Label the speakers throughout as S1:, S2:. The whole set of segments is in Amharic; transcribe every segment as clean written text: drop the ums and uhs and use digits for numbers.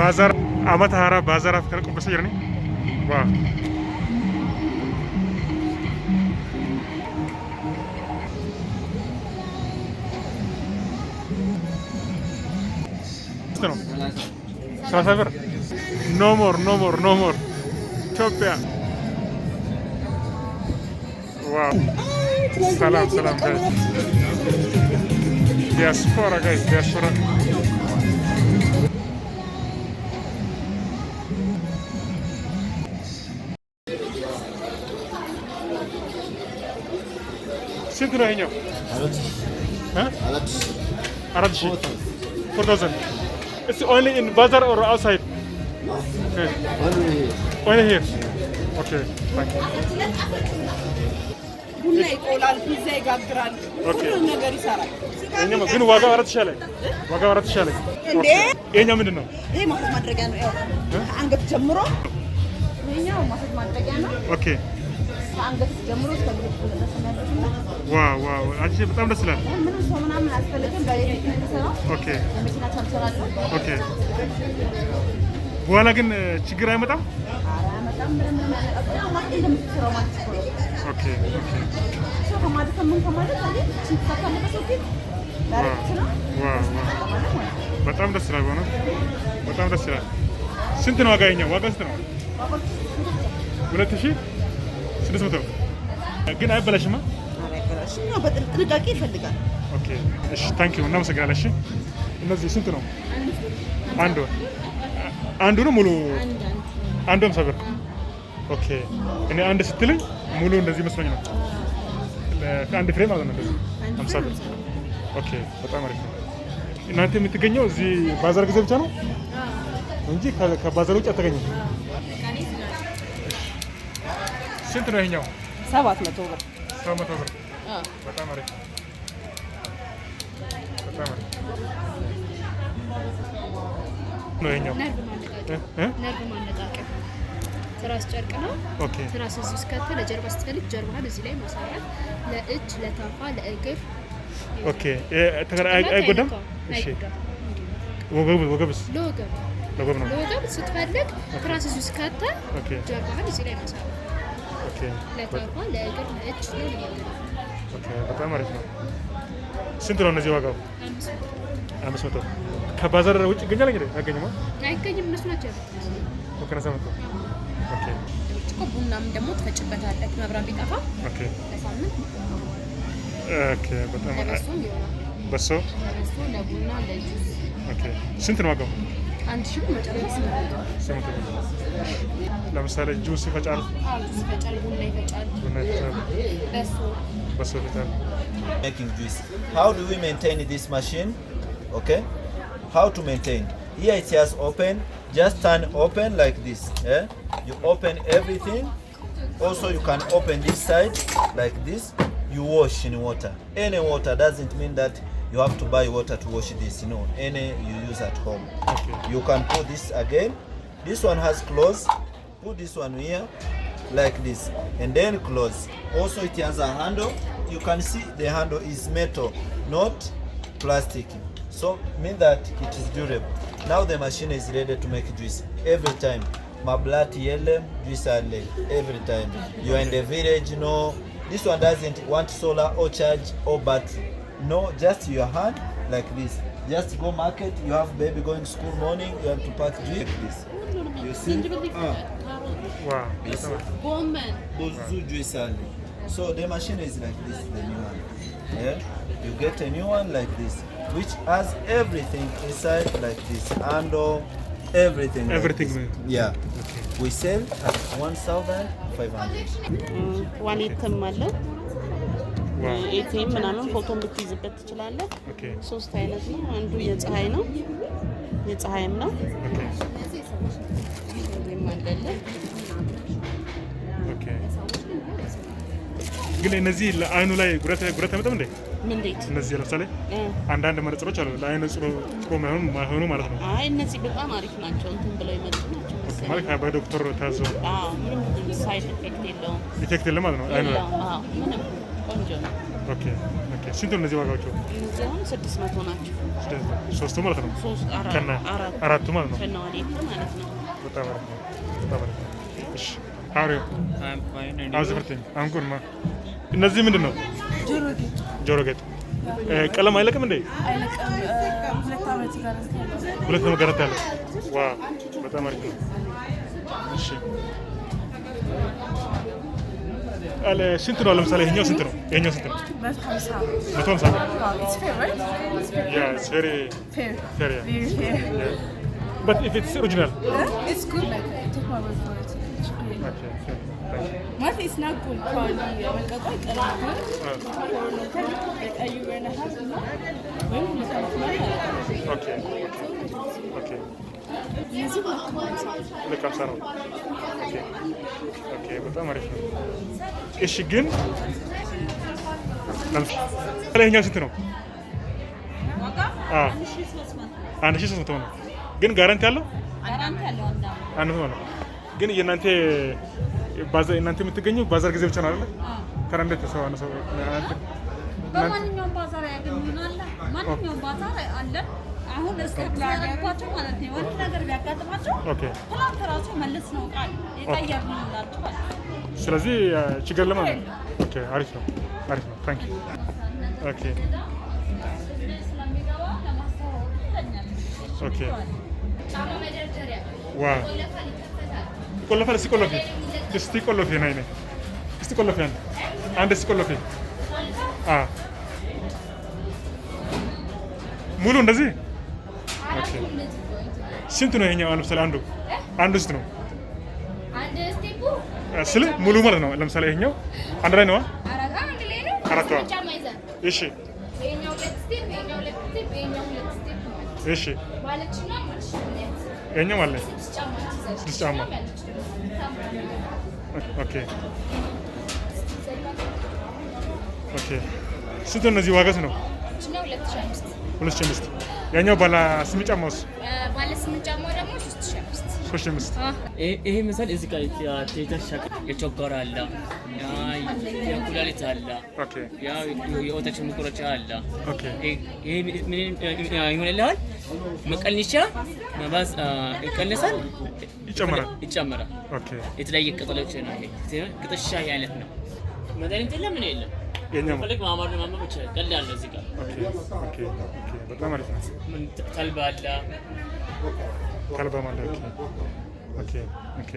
S1: بازار أمتى بازار أفكاركم بس يرني واه no more Ethiopia wow salam guys diaspora ስንት ነው ይሄኛው? አራት ሺህ 4,000 It's only in bazaar or outside? Okay. Only here. Okay, thank you.
S2: ቡና ይቆላል፣ ፒዛ ይጋግራል፣ ሁሉ ነገር ይሰራል።
S1: እኛም ግን ዋጋው 4,000 ላይ ዋጋው 4,000 ላይ
S2: እንዴ
S1: ይሄኛው ምንድን ነው?
S2: ይሄ ማሰት ማድረጊያ ነው። ያው ከአንገት ጀምሮ ይሄኛው ማሰት ማድረጊያ ነው።
S1: ኦኬ
S2: ከአንገት ጀምሮ እስከ እግር ድረስ ነው።
S1: ዋው አንቺ በጣም ደስ ይላል።
S2: ምንም ሰው ምናምን አስፈልግም። በኤሌክትሪክ ነው የሚሰራው።
S1: ኦኬ
S2: መኪና ቻርጀር አለው።
S1: ኦኬ በኋላ ግን ችግር አይመጣም?
S2: ኧረ አይመጣም። ምንም ያለው ማለት እንደምትሰራው ማለት ነው።
S1: ኦኬ
S2: ሰው ከማለት አይደል? ሲፈታ ነው ፊት ዳይሬክት ነው።
S1: በጣም ደስ ይላል። በእውነት በጣም ደስ ይላል። ስንት ነው ዋጋ ይኸኛው? ዋጋ ስንት ነው? 2,600 ግን አይበላሽማ?
S2: አይበላሽም። ነው በጥንቃቄ ይፈልጋል።
S1: ኦኬ እሺ ታንክ ዩ እናመሰግናለን። እሺ እነዚህ ስንት ነው? አንዱ ነው ሙሉ አንዱ 50 ብር። ኦኬ እኔ አንድ ስትልኝ ሙሉ እንደዚህ መስሎኝ ነው። አንድ ፍሬ ማለት ነው እንደዚህ 50 ብር። ኦኬ በጣም አሪፍ ነው። እናንተ የምትገኘው እዚህ ባዛር ጊዜ ብቻ ነው እንጂ ከባዛር ውጭ አትገኙም? ስንት ነው ይሄኛው?
S2: 700 ብር።
S1: 700 ብር። በጣም አሪፍ በጣም አሪፍ ነው ይሄኛው።
S3: ነርቭ ማነቃቂያ ትራስ ጨርቅ ነው።
S1: ኦኬ
S3: ትራስ እዚህ ውስጥ ከተህ ለጀርባ ስትፈልግ ጀርባህን እዚህ ላይ ማሳረፍ፣ ለእጅ፣ ለታፋ፣ ለእግር።
S1: ኦኬ አይጎዳም? እሺ ወገብስ? ለወገብ ነው።
S3: ለወገብ ስትፈልግ ትራስ እዚህ ውስጥ ከተህ ጀርባህን እዚህ ላይ ማሳረፍ።
S1: ኦኬ
S3: ለታፋ፣ ለእግር፣ ለእጅ ነው።
S1: ኦኬ በጣም አሪፍ ነው። ስንት ነው እነዚህ ዋጋው? 500 ከባዛር ውጭ ይገኛል እንግዲህ አይገኝም?
S3: አይገኝም። እነሱ ናቸው ያሉት።
S1: ኦኬ ነው 700 ኦኬ
S3: ብርጭቆ ቡናም ደግሞ ትፈጭበታለህ መብራት ቢጠፋ።
S1: ኦኬ
S3: ለሳምንት
S1: ኦኬ በጣም
S3: ለበሶም ይሆናል።
S1: በሶ
S3: ለቡና ለጁስ።
S1: ኦኬ ስንት ነው ዋጋው?
S3: 1,000 ብር መጨረሻ 800 ብር።
S1: ለምሳሌ ጁስ ይፈጫል?
S3: ጁስ ይፈጫል፣ ቡና ይፈጫል፣
S1: በሶ ይፈጫል።
S4: Making juice. How do we maintain this machine? Okay, how to maintain? Here it has open. Just turn open like this. Yeah, you open everything. Also, you can open this side like this. You wash in water. Any water doesn't mean that you have to buy water to wash this. No, any you use at home.
S1: Okay.
S4: You can put this again. This one has close. Put this one here like this, and then close. Also, it has a handle. You can see the handle is metal, not plastic. So mean that it is durable. Now the machine is ready to make juice every time. Mablati yellow juice alle every time. You are in the village, no. This one doesn't want solar or charge or battery. No, just your hand like this. Just go market. You have baby going school morning. You have to pack juice like this. You see?
S1: Wow.
S4: Bozu juice alle. So the machine is like this, the new one. Yeah, you get a new one like this, which has everything inside like this, and everything.
S1: Everything.
S4: Like this. Yeah. Okay. We sell at 1,500.
S5: ዋን ኤትም አለ። ኤቲኤም ምናምን ፎቶን ብትይዝበት ትችላለህ።
S1: ኦኬ
S5: 3 አይነት ነው። አንዱ የፀሐይ ነው፣ የፀሐይም ነው።
S1: ኦኬ ኦኬ ግን እነዚህ ለአይኑ ላይ ጉዳት አይመጣም እንዴ?
S5: እንዴት?
S1: እነዚህ ለምሳሌ አንዳንድ መነጽሮች አሉ ለአይኑ ጥሩ ማይሆኑ ማለት ነው።
S5: አይ እነዚህ በጣም አሪፍ ናቸው። እንትን ብለው ይመጡ ናቸው
S1: ማለት በዶክተር ታዞ።
S5: አዎ ምንም ሳይድ ኢፌክት የለውም።
S1: ኢፌክት የለም ማለት ነው አይኑ ላይ።
S5: አዎ ምንም ቆንጆ ነው።
S1: ኦኬ ኦኬ። ስንት ነው እነዚህ ዋጋቸው?
S5: እነዚህ አሁን 600 ናቸው።
S1: ሶስቱ ማለት ነው። ከነ አራቱ ማለት ነው።
S5: ከነ ዋሌቱ ማለት ነው።
S1: በጣም አሪፍ ነው። በጣም አሪፍ ነው። እሺ አሪፍ አዝርተኝ አንኩን ማ እነዚህ ምንድን ነው? ጆሮ ጌጥ ቀለም አይለቅም እንዴ?
S2: አይለቅም። 2 ዓመት ይጋራል።
S1: 2 ዓመት ጋራንቲ አለ። ዋው በጣም አሪፍ ነው። እሺ አለ ስንት ነው? ለምሳሌ ይሄኛው ስንት ነው? ይሄኛው ስንት ነው? 150 ብር።
S2: It's fair, right?
S1: Yeah, it's very
S2: Fair.
S1: fair. Yeah.
S2: Very fair.
S1: Yeah. But if it's original.
S2: It's good, like, take my word for it. It's great.
S1: Okay, okay. Thank you.
S2: What is not good, probably, like, are you gonna have no? When you have money?
S1: Okay. Okay.
S3: እነዚህ 250
S1: ለካምሳ ነው። ኦኬ ኦኬ። በጣም አሪፍ ነው። እሺ ግን ለምሳሌ ይሄኛው ስንት ነው? 1300 ነው። ግን ጋራንቲ አለው? አንድ ነው። ግን የእናንተ እናንተ የምትገኘው ባዛር ጊዜ ብቻ ነው አይደል? ከረንደት ሰው
S6: በማንኛውም ባዛር ያገኙናል። ማንኛውም ባዛር አለ። አሁን እስከተላቀቋቸው ማለት ነው። ወንድ ነገር ቢያጋጥማቸው ፕላንት ራሱ መልስ ነው ቃል የቀየርንላቸው ማለት ነው።
S1: ስለዚህ ችግር ለማለት ነው። ኦኬ አሪፍ ነው። አሪፍ ነው። ታንክ ዩ ኦኬ ኦኬ ዋው ቆለፈ እስቲ ቆለፊ እስቲ ቆለፊ ነይ ነይ እስቲ ቆለፊ አንድ እስቲ ቆለፊ ሙሉ እንደዚህ ኦኬ። ስንት ነው ይሄኛው? ለምሳሌ አንዱ ስንት ነው? ስለ ሙሉ ማለት ነው። ለምሳሌ ይሄኛው አንድ ላይ ነው። አራት ነው። እሺ እሺ ይሄኛው ማለት 6 ጫማ ኦኬ ኦኬ። ስንት ነው እነዚህ ዋጋ ነው? 2005 ያኛው ባለ 8 ጫማውስ?
S3: ባለ 8 ጫማው ደግሞ 3500
S7: ይሄ ምሳሌ እዚህ ጋር የተሻቀ የጨጓራ አለ፣ የኩላሊት አለ፣ የወተት መቁረጫ አለ። ይሄ ምን ይሆንልሃል? መቀነሻ መባዝ ይቀነሳል፣ ይጨመራል። የተለያየ ቅጠሎች ነው። ይሄ ቅጠል ሻይ አይነት ነው። መድኃኒት የለም ምን የለም። ፈለግ ማማር ማማር ብቻ ቀላል ነው። እዚህ ጋር
S1: በጣም አሪፍ ነው።
S7: ተልባ አለ፣
S1: ተልባ ማለት ኦኬ ኦኬ።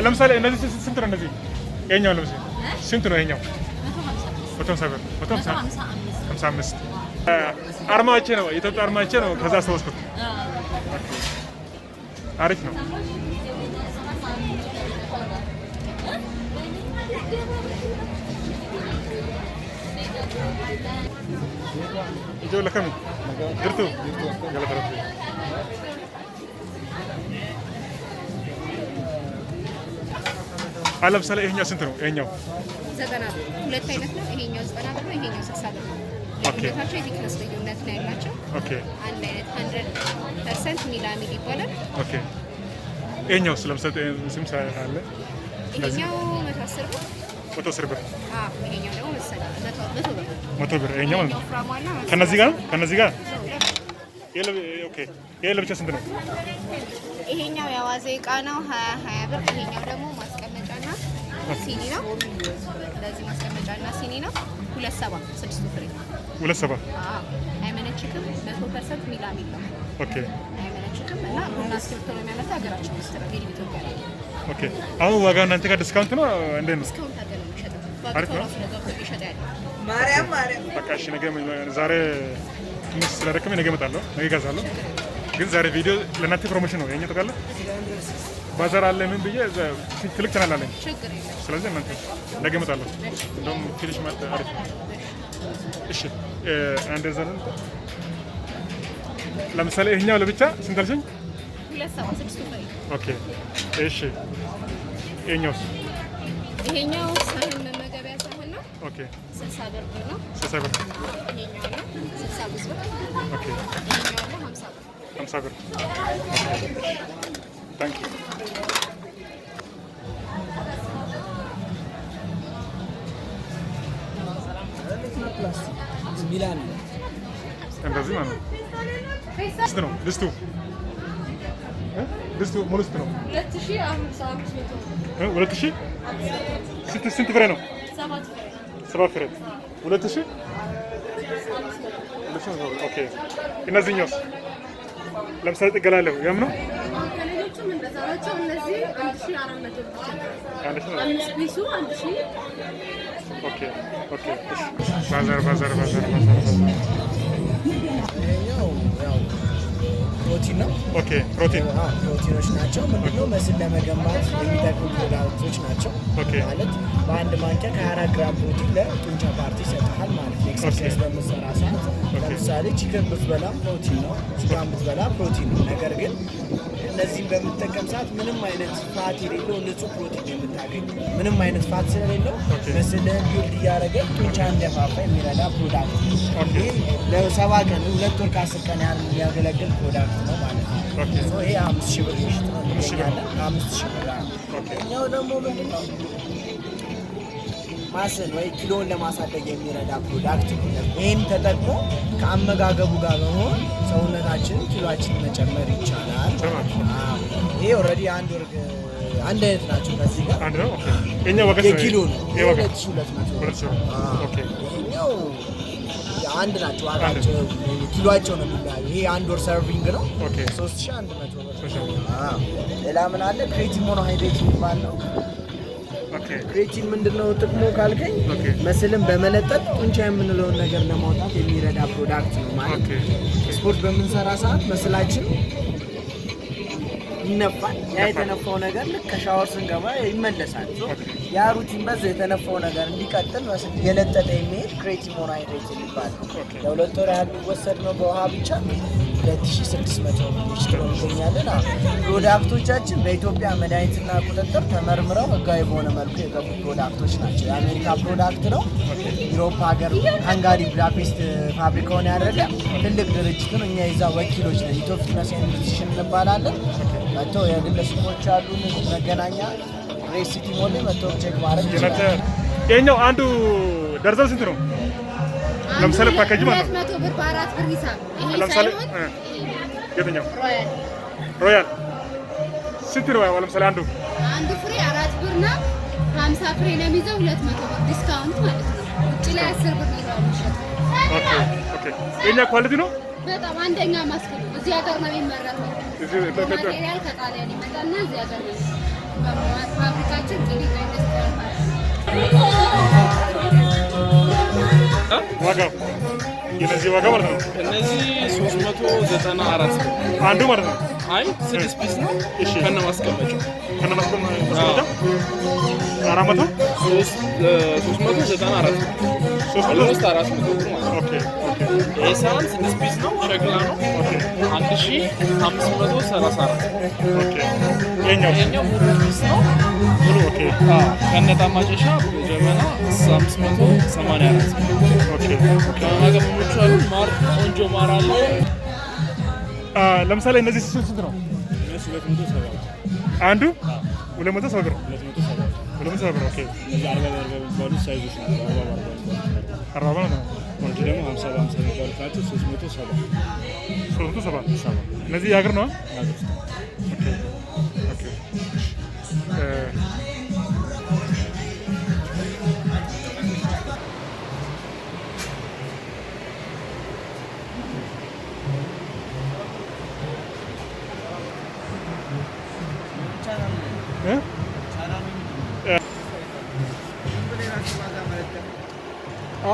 S1: ለምሳሌ እነዚህ ስንት ነው? እነዚህ ይኸኛው ለምሳሌ ስንት ነው? ይኸኛው 155 አርማቼ ነው። የኢትዮጵያ አርማቼ ነው። ከዛ አስተዋወስኩት። አሪፍ ነው። ይጆ ለከም ድርቱ ያለፈረቱ ለምሳሌ ይሄኛው ስንት ነው? ይሄኛው
S3: 90 ብር። ሁለት አይነት ነው። ይሄኛው 90 ብር ነው። ይሄኛው 60 ብር ነው። ልዩነታቸው የቴክነስ ልዩነት ነው ያላቸው። አንድ አይነት 100% ሚላሚል ይባላል።
S1: ይሄኛው ለምሳሌ ስም አለ።
S3: ይሄኛው 110 ብር
S1: 110 ብር።
S3: ይሄኛው ደግሞ መሰለኝ 100 ብር
S1: 100 ብር። ይሄኛው ማለት ነው። ከነዚህ ጋር ኦኬ። ይሄ ለብቻ ስንት ነው?
S3: ይሄኛው የአዋዜ እቃ ነው 20 ብር። ይሄኛው ደግሞ ማስቀመጫና ሲኒ ነው። ለዚህ ማስቀመጫና ሲኒ ነው 27 6 ፍሬ
S1: 27
S3: አይመነችክም። 100% ሚላሚል ነው። አይመነችክም እና ቡና እስክሪብቶ ነው የሚያመጣው ሀገራችን ውስጥ ነው። ሄድ ኢትዮጵያ ላይ
S1: አሁን ዋጋ እናንተ ጋር ዲስካውንት ነው እንዴት ነው?
S3: ዲስካውንት አለ ነው የሚሸጠው።
S1: አሪፍ ነው።
S2: ማርያም
S1: በቃ እሺ። ነገ ዛሬ ትንሽ ስለደከመኝ ነገ እመጣለሁ። ነገ እገዛለሁ። ግን ዛሬ ቪዲዮ ለእናንተ ፕሮሞሽን ነው። የኛ ተቃለ ባዛር አለ ምን ብዬ ትልቅ ቻናል አለኝ። ስለዚህ እናንተ ነገ እመጣለሁ። እንደውም ትንሽ ማለት አሪፍ ነው። እሺ አንድ ዘርን ለምሳሌ ይሄኛው ለብቻ ስንት አልሽኝ?
S3: 276 ፍሬ።
S1: ኦኬ እሺ። ይሄኛውስ?
S3: ይሄኛው ሳህን መመገቢያ ሳህን ነው። 60 ብር ነው።
S1: 60 ብር።
S3: ይሄኛው ነው 65 ብር።
S1: ኦኬ
S3: ይሄኛው ነው 50 ብር።
S1: 50 ብር። ታንክ ዩ
S8: ሚላን
S1: እንደዚህ ማለት ነው። ስንት ነው ድስቱ? ድስቱ ሙሉ ስንት ነው? 2000 ስንት ፍሬ ነው? 7 ፍሬ 2000 ኦኬ። እነዚህኛውስ ለምሳሌ ጥገላለሁ ያም ነው
S3: ከሌሎቹም እንደዛ ናቸው። እነዚህ 1400 ብቻ ነው። 5 ፒሱ 1000
S1: ኦኬ ኦኬ። ባዛር
S8: ይሄኛው ያው ፕሮቲን ነው።
S1: ኦኬ ፕሮቲን
S8: ፕሮቲኖች ናቸው። ምንድነው መስል ለመገንባት የሚጠቅሙ ፕሮዳክቶች ናቸው። ማለት በአንድ ማንኪያ ከ24 ግራም ፕሮቲን ለጡንቻ ፓርቲ ይሰጥሃል ማለት ነው። ኤክሰርሳይዝ በምትሰራ ሰዓት ለምሳሌ ቺከን ብትበላም ፕሮቲን ነው፣ ስጋን ብትበላ ፕሮቲን ነው። ነገር ግን እነዚህም በምትጠቀም ሰዓት ምንም አይነት ፋት የሌለው ንጹህ ፕሮቲን የምታገኝ ምንም አይነት ፋት ስለሌለው መስልህን ቢውልድ እያደረገ ጡንቻ እንዲያፋፋ የሚረዳ ፕሮዳክት ነው። ይህ ለ7 ቀን 2 ወር ከ10 ቀን ያህል የሚያገለግል ፕሮዳክት ነው ማለት ነው። ይሄ 5000 ብር ምሽት ነው እንገኛለን። 5000 ብር እኛው ደግሞ ምንድነው ማስን ወይ ኪሎን ለማሳደግ የሚረዳ ፕሮዳክት ነው። ይህን ተጠቅሞ ከአመጋገቡ ጋር በመሆን ሰውነታችን ኪሎችን መጨመር ይቻላል። ይሄ ኦልሬዲ አንድ አይነት ናቸው። ከዚህ ጋር አንድ ነው። ኦኬ የኛው ዋጋ የኪሎ ነው 2200 ኦኬ። ይሄኛው አንድ ናቸው። ዋጋቸው ኪሎአቸው ነው የሚለያየው። ይሄ አንድ ወር ሰርቪንግ ነው። ኦኬ 3100 ብር። ሌላ ምን አለ? ክሬቲን ሞኖሃይድሬት የሚባል ነው። ክሬቲን ምንድነው ጥቅሙ ካልከኝ መስልን በመለጠጥ ጡንቻ የምንለውን ነገር ለማውጣት የሚረዳ ፕሮዳክት ነው ማለት ነው። ስፖርት በምንሰራ ሰዓት መስላችን ይነፋል። ያ የተነፋው ነገር ልክ ከሻወር ስንገባ ይመለሳል። ያ ሩቲን በዛው የተነፋው ነገር እንዲቀጥል መስል የለጠጠ የሚሄድ ክሬቲን ሞኖሃይድሬት የሚባል ነው። ለ2 ወር ያህል የሚወሰድ ነው በውሃ ብቻ 2600 ብር እንገኛለን። ፕሮዳክቶቻችን በኢትዮጵያ መድኃኒትና ቁጥጥር ተመርምረው ህጋዊ በሆነ መልኩ የገቡ ፕሮዳክቶች ናቸው። የአሜሪካ ፕሮዳክት ነው። ዩሮፕ ሀገር ሃንጋሪ ቡዳፔስት ፋብሪካውን ያደረገ ትልቅ ድርጅት ነው። እኛ የዛ ወኪሎች ነን። ኢትዮ ፊትነስ ኤንድ ኒውትሪሽን እንባላለን። መጥተው የግለሰቦች አሉን መገናኛ ሬስ ሲቲ ሞል መጥተው ቼክ ማድረግ ይችላል።
S1: የኛው አንዱ ደርዘን ስንት ነው? ለምሳሌ ፓኬጅ ማለት ነው
S3: 200 ብር በ4 ብር ሂሳብ። ይሄ
S1: ለምሳሌ የትኛው ሮያል ስንት ነው? ለምሳሌ አንዱ
S3: ፍሬ 4 ብር ነው። 50 ፍሬ ነው የሚይዘው 200 ብር ዲስካውንት ማለት ነው። ውጭ ላይ 10 ብር ነው የሚሸጠው።
S1: ኦኬ ኦኬ። የኛ ኳሊቲ ነው
S3: በጣም አንደኛ ማስክ ነው። እዚህ ሀገር ነው የሚመረተው። ማቴሪያል ከጣሊያን ይመጣና እዚህ ሀገር ነው ፋብሪካችን ክሊክ ኢንዱስትሪያል
S1: ዋጋው የነዚህ ዋጋ ማለት ነው።
S9: እነዚህ 394
S1: አንዱ ማለት ነው።
S9: አይ 6 ፒስ ነው። እሺ ከነ ማስቀመጫው
S1: 400
S9: 394 394 ኦኬ ኦኬ። ይሄ ሳህን 6 ፒስ ነው። ሸክላ ነው። ኦኬ 1534 ኦኬ። የኛው ሙሉ ፒስ ነው። ሙሉ ኦኬ። ከነ ታማጨሻ ጀበና 584 ኦኬ። ከማገቦቹ አሉ ማር ቆንጆ ማር አለ።
S1: ለምሳሌ እነዚህ ስንት ነው?
S9: እነሱ 270
S1: አንዱ 270 ብር 270 ብር ኦኬ።
S9: እነዚህ 40 የሚባሉ ሳይዞች ናቸው።
S1: 40 ነው።
S9: ወንድ ደግሞ 50 የሚባሉት ናቸው። 370
S1: እነዚህ የሀገር ነው። ኦኬ ኦኬ።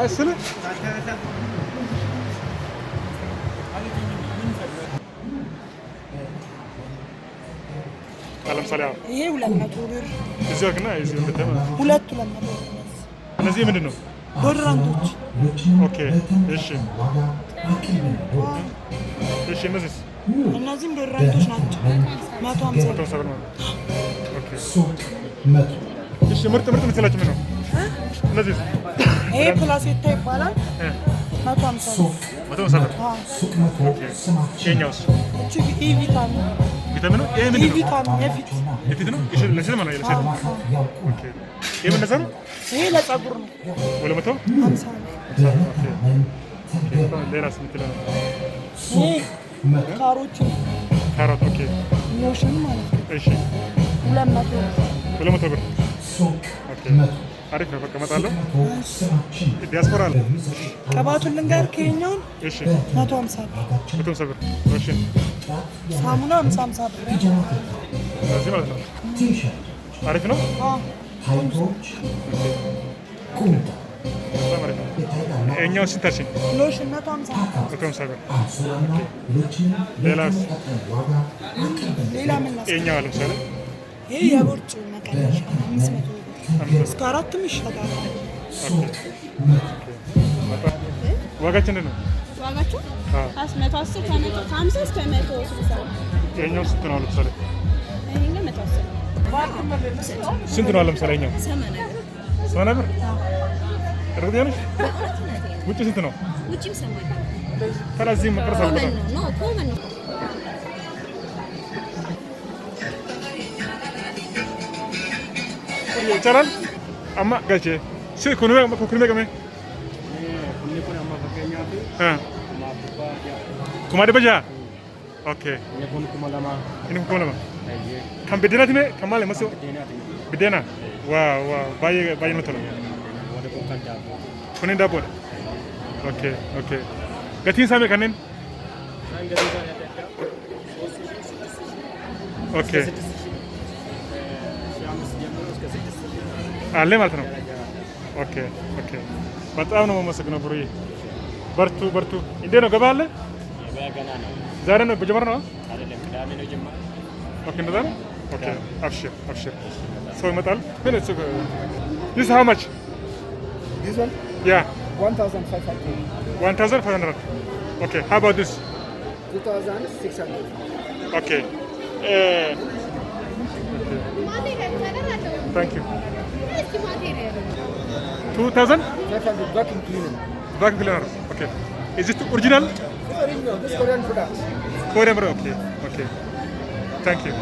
S1: ስለ ለምሳሌ
S2: ይሄ 200 ብር
S1: እዚህ ወርቅና እዚህ እንደተማ
S2: ሁለት 200 ብር።
S1: እነዚህ ምንድን ነው?
S2: ዶድራንቶች።
S1: ኦኬ እሺ እሺ።
S2: እነዚህም ዶድራንቶች ናቸው። 150 ብር።
S1: ኦኬ እሺ። ምርጥ ምትላችሁ ምን ነው? እነዚህ
S2: ይሄ ፕላሴታ ይባላል። 150 ብር።
S1: ኦኬ። የኛውስ?
S2: እቺ ቪታሚን
S1: ቪታሚን ይሄ ምንድን ነው?
S2: ቪታሚን የፊት
S1: ነው። እሺ ለሴት ማለት ነው። ኦኬ። ይሄ ምን ነው?
S2: ይሄ ለፀጉር ነው።
S1: 250
S2: ኦኬ።
S1: ሌላ ስንት ነው?
S5: ካሮቱ
S1: ካሮት ኦኬ።
S5: ሎሽን ማለት ነው።
S1: እሺ
S5: 200
S1: ብር። ኦኬ አሪፍ ነው። በቃ እመጣለሁ። ዲያስፖራ አለ።
S5: ቅባቱን ልንገር ከኛውን
S1: እሺ
S5: 150 ብር
S1: 150 ብር። እሺ
S5: ሳሙና 50 ብር
S1: እዚህ ማለት ነው። አሪፍ ነው። በጣም አሪፍ ነው። እኛው ስንት አልሽኝ?
S5: ሎሽን 150
S1: ብር። ሌላስ?
S5: ሌላ ምን ላስ?
S1: እኛው ለምሳሌ
S5: ይሄ የቦርጭ መቀነሻ 500 ብር እስከ 4ም ይሸጣል።
S1: ዋጋችን ነው?
S2: ዋጋቸው 110 ከ150 እስከ 160
S1: የኛው ስንት ነው? ለምሳሌ
S2: ይሄኛው 110
S1: ስንት ነው? ለምሳሌ የኛው 80 ብር። እርግጠኛ ነሽ? ውጭ ስንት ነው?
S3: ውጭም 80
S1: ከላዚህ መቅረስ አልበጣም
S3: ነው ኮመን ነው።
S1: ይቻላል አማ ጋቼ ሲ ኩኑ ከመ kuma de baja okay ini kuma lama kan bedena time kamale maso bedena wow bayi no tolo kunin da bod okay gatin same kanen okay አለ ማለት ነው። ኦኬ በጣም ነው የማመሰግነው ብሩዬ። በርቱ። እንዴት ነው ገባ አለ? ዛሬ ነው በጀመር ነው አይደለም? ቅዳሜ ነው ጀመር። ኦኬ እንደዛ ነው። ኦኬ አብሽር ሰው ይመጣል። ግን እሱ this how much?
S8: This one?
S1: Yeah.
S8: 1,500.
S1: 1,500. Okay. How about this?
S8: 2,600.
S1: Okay. Thank you. 2,000?
S8: 500 vacuum cleaner.
S1: Vacuum cleaner. Okay. Is it original?
S8: Original. This Korean product.
S1: Korean product. Okay. Thank you.